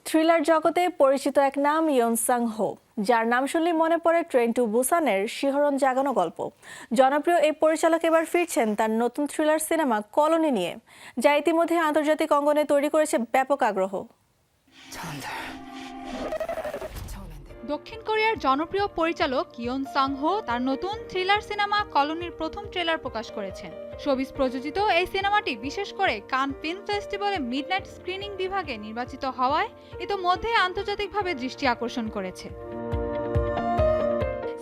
Thriller জগতে পরিচিত এক নাম ইয়ন সাং হো, যার নাম শুনলেই মনে পড়ে ট্রেন টু বুসানের শিহরণ জাগানো গল্প। জনপ্রিয় এই পরিচালক এবার ফিরছেন তার নতুন থ্রিলার সিনেমা কলোনি নিয়ে, যা ইতিমধ্যে আন্তর্জাতিক অঙ্গনে তৈরি করেছে ব্যাপক আগ্রহ। দক্ষিণ কোরিয়ার জনপ্রিয় পরিচালক ইয়ন সাং হো তার নতুন থ্রিলার সিনেমা কলোনির প্রথম ট্রেলার প্রকাশ করেছেন। শোবিজ প্রযোজিত এই সিনেমাটি বিশেষ করে কান ফিল্ম ফেস্টিভ্যালে মিডনাইট স্ক্রিনিং বিভাগে নির্বাচিত হওয়ায় ইতোমধ্যে আন্তর্জাতিকভাবে দৃষ্টি আকর্ষণ করেছে।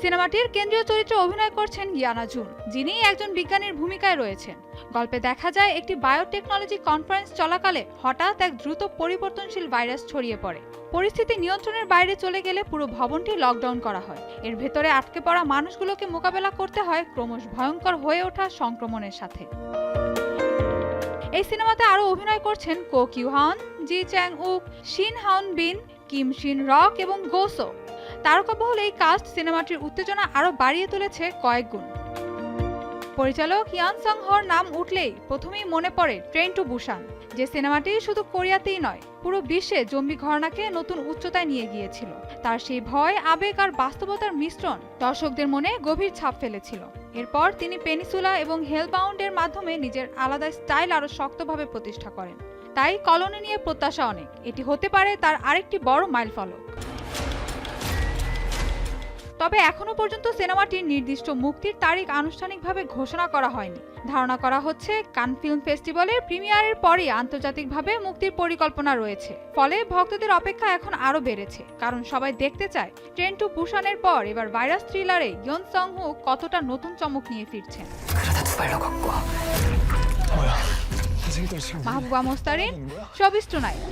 সিনেমাটির কেন্দ্রীয় চরিত্রে অভিনয় করছেন ইয়ানা জুন, যিনি একজন বিজ্ঞানীর ভূমিকায় রয়েছেন। গল্পে দেখা যায় একটি বায়োটেকনোলজি কনফারেন্স চলাকালে হঠাৎ এক দ্রুত পরিবর্তনশীল ভাইরাস ছড়িয়ে পড়ে। পরিস্থিতি নিয়ন্ত্রণের বাইরে চলে গেলে পুরো ভবনটি লকডাউন করা হয়। এর ভেতরে আটকে পড়া মানুষগুলোকে মোকাবেলা করতে হয় ক্রমশ ভয়ঙ্কর হয়ে ওঠা সংক্রমণের সাথে। এই সিনেমাতে আরও অভিনয় করছেন কো কিউহান, জি চ্যাং উক, শিন হাউন বিন, কিম শিন রক এবং গোসো। তারকাবহুল এই কাস্ট সিনেমাটির উত্তেজনা আরও বাড়িয়ে তুলেছে কয়েক গুণ। পরিচালক ইয়ান সাং হোর নাম উঠলেই প্রথমেই মনে পড়ে ট্রেন টু বুসান, যে সিনেমাটি শুধু কোরিয়াতেই নয়, পুরো বিশ্বে জম্বি ঘটনাকে নতুন উচ্চতায় নিয়ে গিয়েছিল। তার সেই ভয়, আবেগ আর বাস্তবতার মিশ্রণ দর্শকদের মনে গভীর ছাপ ফেলেছিল। এরপর তিনি পেনিসুলা এবং হেলবাউন্ডের মাধ্যমে নিজের আলাদা স্টাইল আরও শক্তভাবে প্রতিষ্ঠা করেন। তাই কলোনি নিয়ে প্রত্যাশা অনেক। এটি হতে পারে তার আরেকটি বড় মাইলফলক। তবে এখনো পর্যন্ত সিনেমাটির নির্দিষ্ট মুক্তির তারিখ আনুষ্ঠানিকভাবে ঘোষণা করা হয়নি। ধারণা করা হচ্ছে কান ফিল্ম ফেস্টিভ্যালের প্রিমিয়ারের পরই আন্তর্জাতিকভাবে মুক্তির পরিকল্পনা রয়েছে। ফলে ভক্তদের অপেক্ষা এখন আরও বেড়েছে, কারণ সবাই দেখতে চায় ট্রেন টু বুসানের পর এবার ভাইরাস থ্রিলারে ইয়ন সাং হো কতটা নতুন চমক নিয়ে ফিরছেন। Mahbuba Mostarin, showbiz tonight.